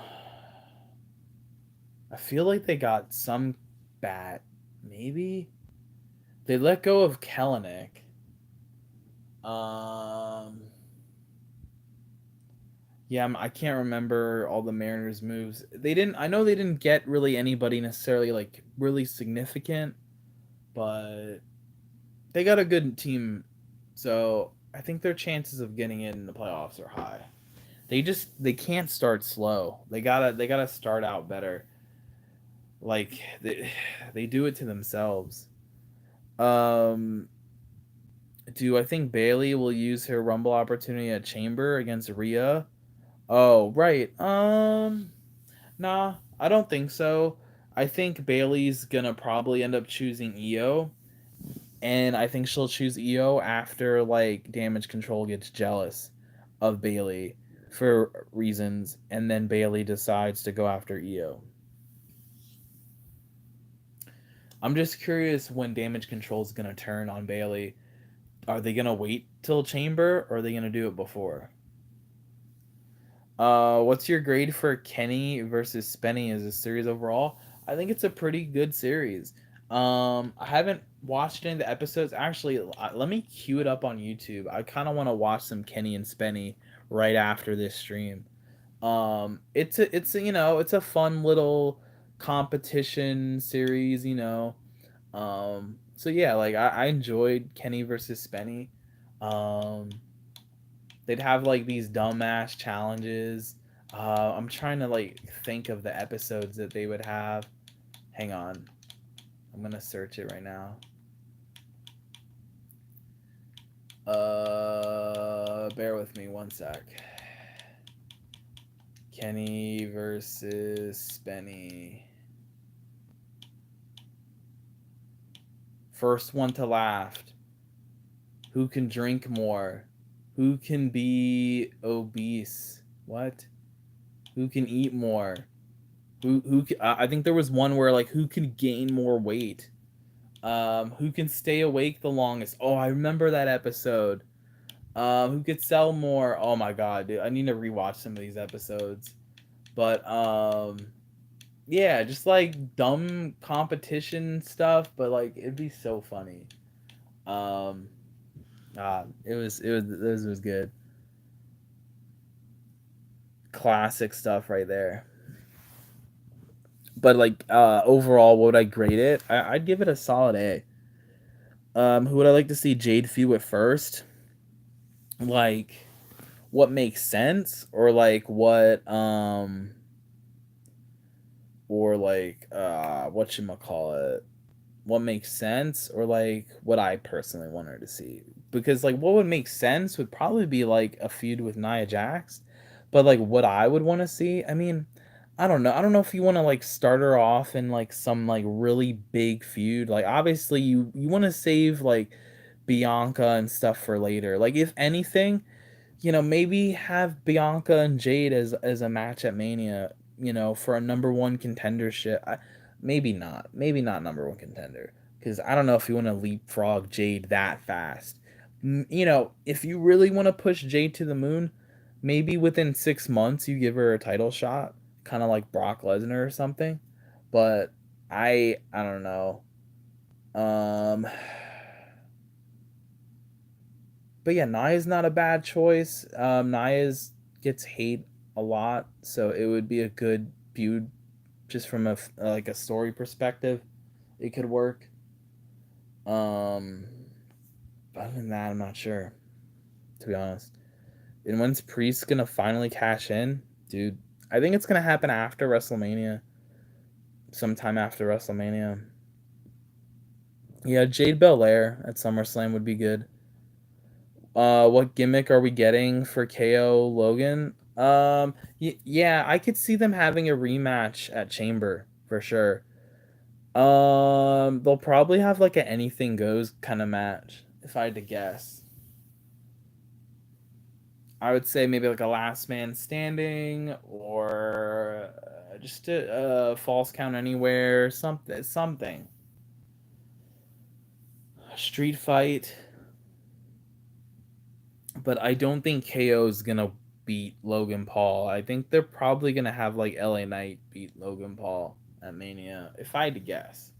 S1: I feel like they got some bat. Maybe they let go of Kellenick. Um, yeah, I can't remember all the Mariners moves. They didn't. I know they didn't get really anybody necessarily like really significant, but they got a good team. So I think their chances of getting in the playoffs are high. They can't start slow. They gotta start out better. Like they do it to themselves. Um, do I think Bailey will use her Rumble opportunity at Chamber against Rhea? Oh, right. Nah, I don't think so. I think Bailey's gonna probably end up choosing Io, and I think she'll choose Io after like Damage Control gets jealous of Bailey for reasons, and then Bailey decides to go after Io. I'm just curious when Damage Control is gonna turn on Bailey. Are they gonna wait till Chamber, or are they gonna do it before? What's your grade for Kenny versus Spenny as a series overall? I think it's a pretty good series. I haven't watched any of the episodes. Actually, let me queue it up on YouTube. I kind of want to watch some Kenny and Spenny right after this stream. It's a fun little competition series. So yeah, like I enjoyed Kenny versus Spenny. Um, they'd have like these dumbass challenges. I'm trying to like think of the episodes that they would have. Hang on, I'm gonna search it right now. Bear with me one sec. Kenny versus Spenny. First one to laugh. Who can drink more? Who can be obese? What? Who can eat more? I think there was one where like who can gain more weight? Who can stay awake the longest? Oh, I remember that episode. Who could sell more? Oh my god, dude, I need to rewatch some of these episodes. But yeah, just like dumb competition stuff, but like it'd be so funny. Um, it was good. Classic stuff right there. But like overall, what would I grade it? I'd give it a solid A. Who would I like to see Jade feud with first? Like what makes sense, or like what or like whatchamacallit, what makes sense, or like what I personally want her to see. Because like what would make sense would probably be like a feud with Nia Jax. But like what I would want to see, I mean, I don't know. I don't know if you want to like start her off in like some like really big feud. Like obviously you want to save like Bianca and stuff for later. Like if anything, maybe have Bianca and Jade as a match at Mania, for a number one contendership. Maybe not. Maybe not number one contender, because I don't know if you want to leapfrog Jade that fast. If you really want to push Jade to the moon, maybe within 6 months you give her a title shot, kind of like Brock Lesnar or something. But I don't know. Um, but yeah, Naya's not a bad choice. Naya's gets hate a lot, so it would be a good feud just from like a story perspective. It could work. Um, other than that, I'm not sure, to be honest. And when's Priest gonna finally cash in, dude? I think it's gonna happen after WrestleMania, sometime after WrestleMania. Yeah, Jade Belair at SummerSlam would be good. What gimmick are we getting for KO Logan? Yeah, I could see them having a rematch at Chamber for sure. They'll probably have like an anything goes kind of match if I had to guess. I would say maybe like a last man standing, or just a false count anywhere, something. Street fight, but I don't think KO is gonna beat Logan Paul. I think they're probably gonna have like LA Knight beat Logan Paul at Mania, if I had to guess.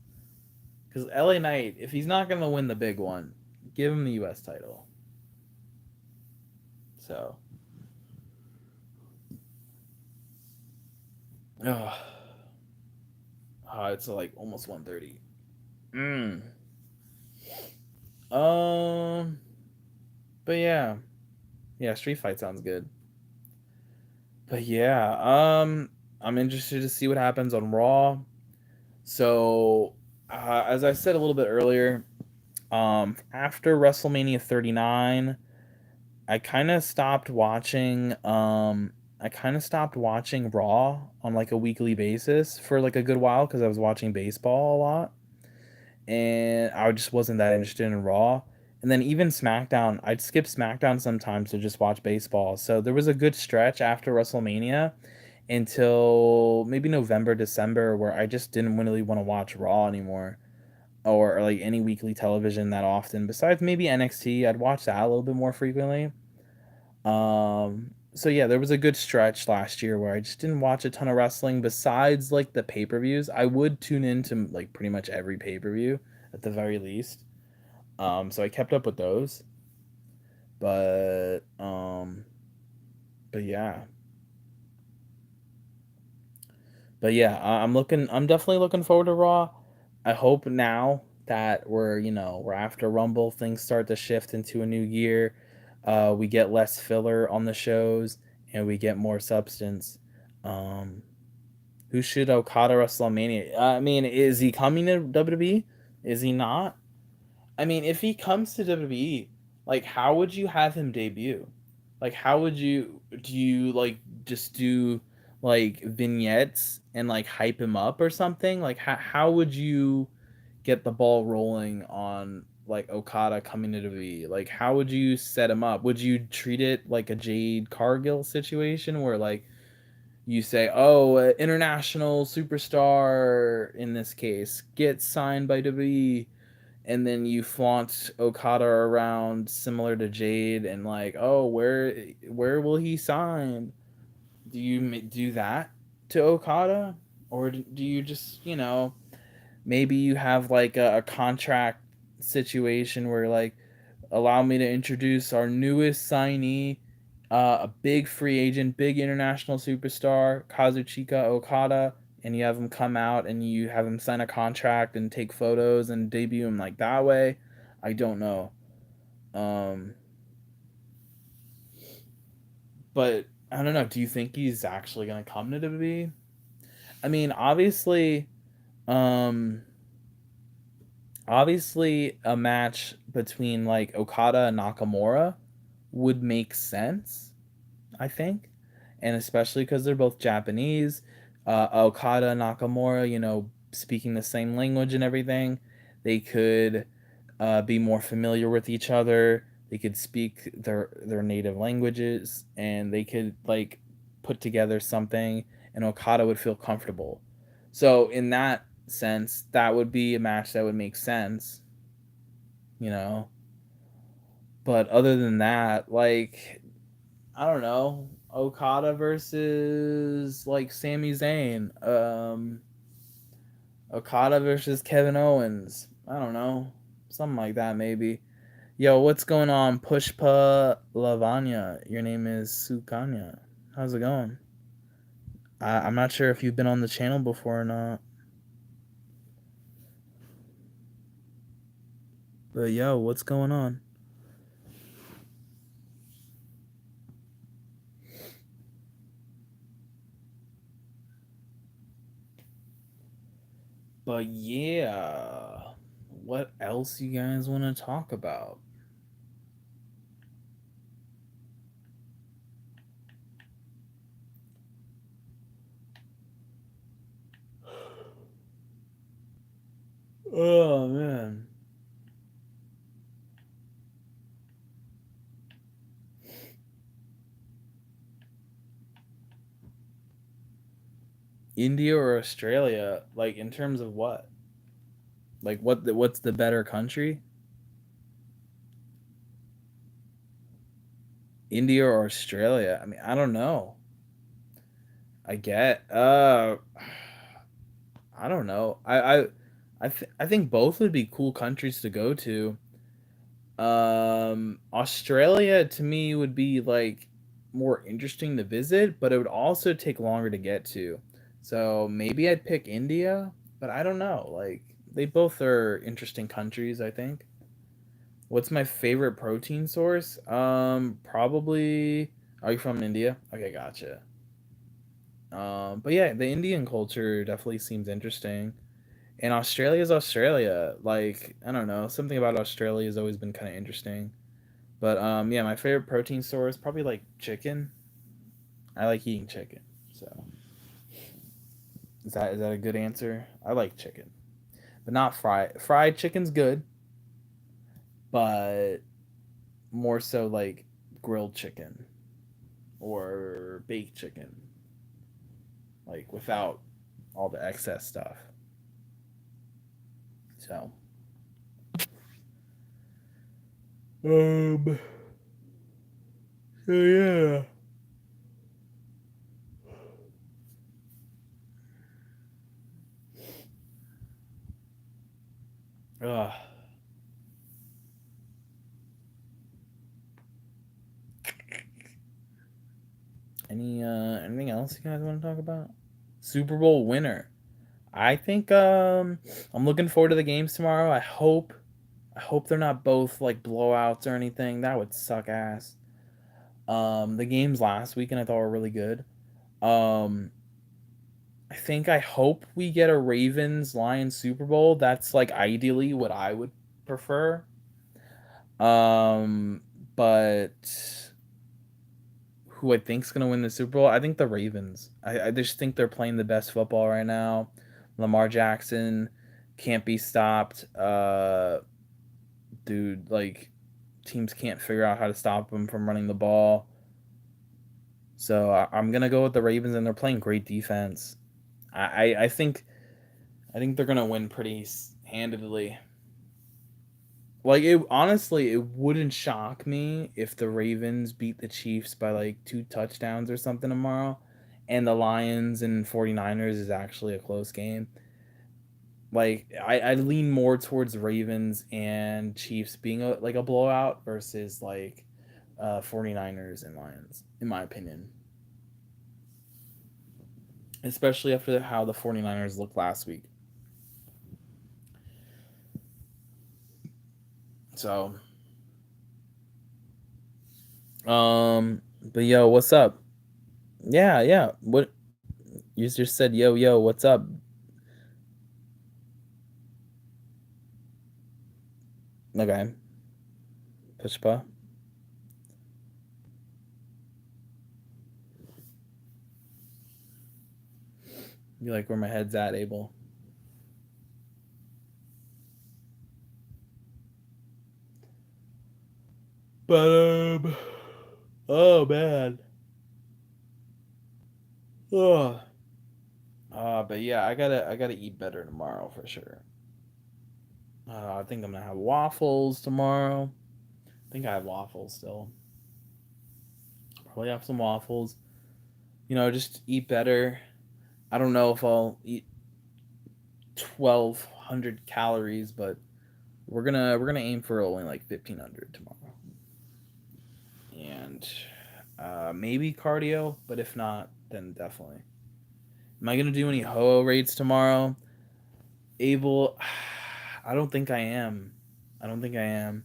S1: Because LA Knight, if he's not gonna win the big one, give him the US title. So, oh, it's like almost 1:30. Mm. Um, But yeah, yeah, Street Fight sounds good. But yeah, I'm interested to see what happens on Raw. So, as I said a little bit earlier, after WrestleMania 39, I kind of stopped watching. I kind of stopped watching Raw on like a weekly basis for like a good while because I was watching baseball a lot, and I just wasn't that interested in Raw. And then even SmackDown, I'd skip SmackDown sometimes to just watch baseball. So there was a good stretch after WrestleMania until maybe November, December, where I just didn't really want to watch Raw anymore or like any weekly television that often. Besides maybe NXT, I'd watch that a little bit more frequently. So yeah, there was a good stretch last year where I just didn't watch a ton of wrestling besides like the pay-per-views. I would tune into like pretty much every pay-per-view at the very least. So I kept up with those. But but yeah. But yeah, I'm definitely looking forward to Raw. I hope now that we're after Rumble, things start to shift into a new year. We get less filler on the shows and we get more substance. Um, who should Okada WrestleMania? I mean, is he coming to WWE? Is he not? I mean, if he comes to WWE, like, how would you have him debut? Like, how would you do you like just do like vignettes and like hype him up or something? Like, how would you get the ball rolling on like Okada coming to WWE? Like, how would you set him up? Would you treat it like a Jade Cargill situation where like you say, "Oh, international superstar in this case gets signed by WWE," and then you flaunt Okada around similar to Jade, and like, "Oh, where will he sign?" Do you do that to Okada, or do you just maybe you have like a contract situation where like allow me to introduce our newest signee, a big free agent, big international superstar, Kazuchika Okada, and you have him come out and you have him sign a contract and take photos and debut him like that way. I don't know. Um, but I don't know. Do you think he's actually gonna come to WWE? I mean, um, obviously, a match between like Okada and Nakamura would make sense, I think, and especially because they're both Japanese. Okada and Nakamura, speaking the same language and everything, they could be more familiar with each other. They could speak their native languages, and they could like put together something, and Okada would feel comfortable. So in that sense, that would be a match that would make sense, you know. But other than that, like I don't know, Okada versus like Sami Zayn, Okada versus Kevin Owens. I don't know, something like that maybe. Yo, what's going on, Pushpa Lavanya? Your name is Sukanya. How's it going? I'm not sure if you've been on the channel before or not, but yo, what's going on? But yeah, what else you guys want to talk about? Oh man. India or Australia? Like in terms of what? Like what's the better country? India or Australia? I mean, I don't know. I get I don't know. I think both would be cool countries to go to. Australia to me would be like more interesting to visit, but it would also take longer to get to. So maybe I'd pick India, but I don't know. Like they both are interesting countries, I think. What's my favorite protein source? Probably. Are you from India? Okay, gotcha. But yeah, the Indian culture definitely seems interesting. And Australia's Australia. Like, I don't know, something about Australia has always been kind of interesting. But yeah, my favorite protein source probably like chicken. I like eating chicken. So is that a good answer? I like chicken, but not fried. Fried chicken's good, but more so like grilled chicken or baked chicken, like without all the excess stuff. So um so yeah. Ugh. Anything else you guys want to talk about? Super Bowl winner. I think I'm looking forward to the games tomorrow. I hope they're not both like blowouts or anything. That would suck ass. The games last weekend I thought were really good. Um I hope we get a Ravens Lions Super Bowl. That's like ideally what I would prefer. Um but who I think's gonna win the Super Bowl? I think the Ravens. I just think they're playing the best football right now. Lamar Jackson can't be stopped. Dude, like teams can't figure out how to stop him from running the ball. So I'm gonna go with the Ravens, and they're playing great defense. I think they're gonna win pretty handedly. Like it honestly, it wouldn't shock me if the Ravens beat the Chiefs by like 2 touchdowns or something tomorrow, and the Lions and 49ers is actually a close game. Like I lean more towards Ravens and Chiefs being a blowout versus like 49ers and Lions, in my opinion. Especially after how the 49ers looked last week. So, but yo, what's up? Yeah, yeah. What you just said, yo, yo, what's up? Okay, Pushpa. You like where my head's at, Abel? But oh man. Oh. But yeah, I gotta eat better tomorrow for sure. I think I'm gonna have waffles tomorrow. I think I have waffles still. Probably have some waffles. Just eat better. I don't know if I'll eat 1,200 calories, but we're gonna aim for only like 1,500 tomorrow, and maybe cardio. But if not, then definitely. Am I gonna do any ho raids tomorrow? Abel, I don't think I am. I don't think I am.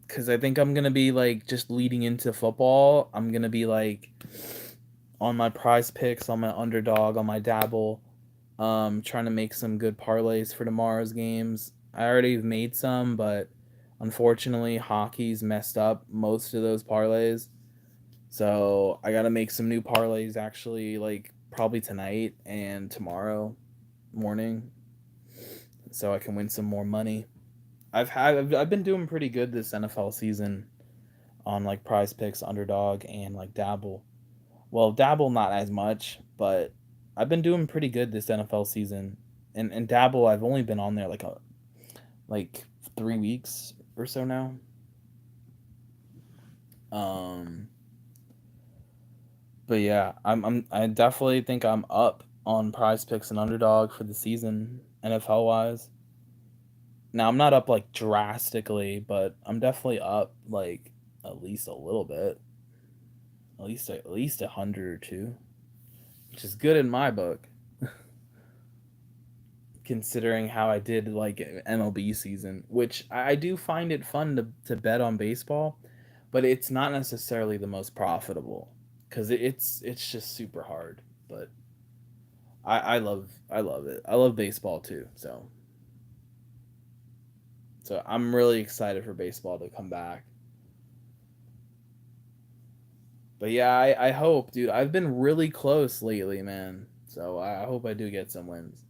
S1: Because I think I'm gonna be like just leading into football. I'm gonna be like on my prize picks, on my underdog, on my dabble, trying to make some good parlays for tomorrow's games. I already made some, but unfortunately, hockey's messed up most of those parlays. So I gotta make some new parlays actually, like probably tonight and tomorrow morning, so I can win some more money. I've been doing pretty good this NFL season on like prize picks, underdog, and like dabble. Well, dabble not as much, but I've been doing pretty good this NFL season. And dabble, I've only been on there like 3 weeks or so now. Um, but yeah, I definitely think I'm up on prize picks and underdog for the season NFL wise. Now I'm not up like drastically, but I'm definitely up like at least a little bit, at least 100 or two, which is good in my book. considering how I did like MLB season, which I do find it fun to bet on baseball, but it's not necessarily the most profitable because it's just super hard. But I love it. I love baseball too. So I'm really excited for baseball to come back. But yeah, I hope, dude. I've been really close lately, man. So I hope I do get some wins.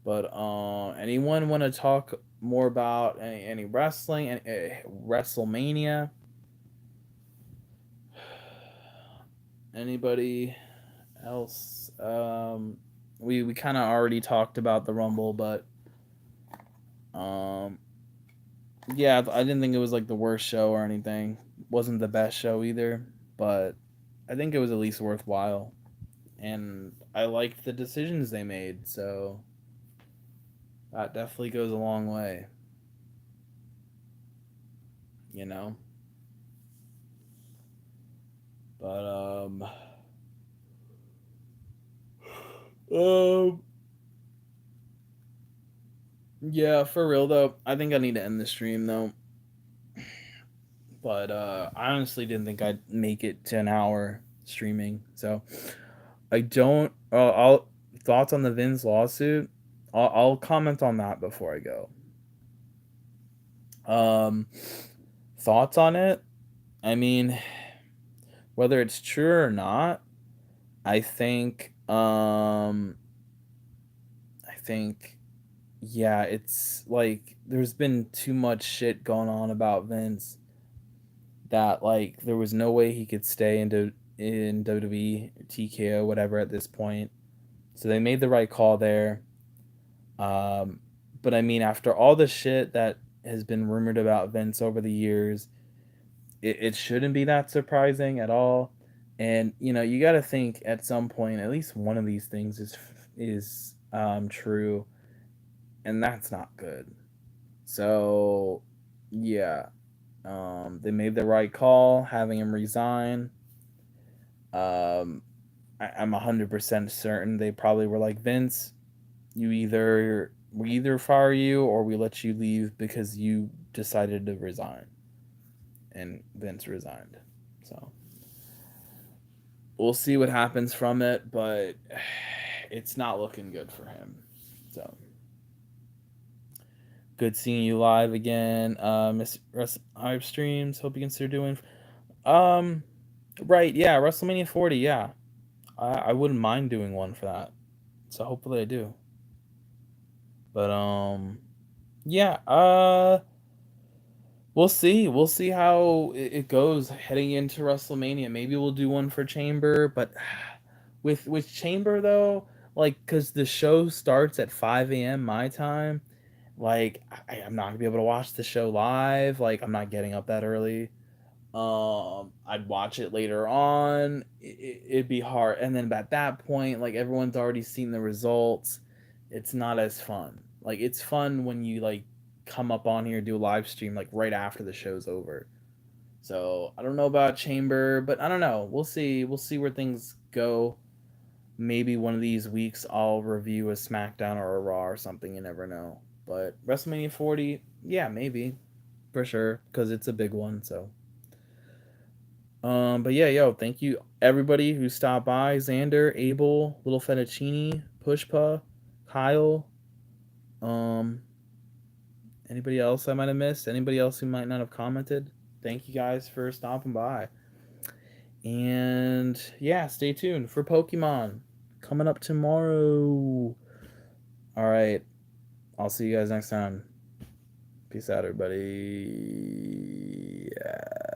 S1: But anyone want to talk more about any wrestling, any, WrestleMania? Anybody else? We kind of already talked about the Rumble, but um, yeah, I didn't think it was like the worst show or anything. Wasn't the best show either, but I think it was at least worthwhile, and I liked the decisions they made. So that definitely goes a long way, you know. But um, yeah, for real though, I think I need to end the stream though. But I honestly didn't think I'd make it to an hour streaming. So I don't. I'll thoughts on the Vince lawsuit. I'll comment on that before I go. Um, thoughts on it? I mean, whether it's true or not, I think. I think yeah, it's like there's been too much shit going on about Vince that like there was no way he could stay in WWE, TKO, whatever at this point. So they made the right call there. Um, but I mean, after all the shit that has been rumored about Vince over the years, it shouldn't be that surprising at all. And you know, you got to think at some point, at least one of these things is true, and that's not good. So yeah, they made the right call having him resign. Um, I'm 100% certain they probably were like, Vince, we either fire you or we let you leave because you decided to resign. And Vince resigned. So we'll see what happens from it, but it's not looking good for him. So good seeing you live again, Miss Live Streams. Hope you consider doing. Um, right, yeah, WrestleMania 40. Yeah, I wouldn't mind doing one for that. So hopefully I do. But yeah. We'll see. We'll see how it goes heading into WrestleMania. Maybe we'll do one for Chamber, but with Chamber though, like because the show starts at 5 a.m. my time, like I'm not gonna be able to watch the show live. Like I'm not getting up that early. I'd watch it later on. It'd be hard, and then at that point, like everyone's already seen the results. It's not as fun. Like it's fun when you like come up on here, do a live stream like right after the show's over. So I don't know about Chamber, but I don't know. We'll see. We'll see where things go. Maybe one of these weeks I'll review a SmackDown or a Raw or something. You never know. But WrestleMania 40, yeah, maybe for sure because it's a big one. So but yeah, yo, thank you everybody who stopped by. Xander, Abel, Little Fettuccine, Pushpa, Kyle. Um, anybody else I might have missed? Anybody else who might not have commented? Thank you guys for stopping by. And yeah, stay tuned for Pokemon coming up tomorrow. All right, I'll see you guys next time. Peace out, everybody. Yeah.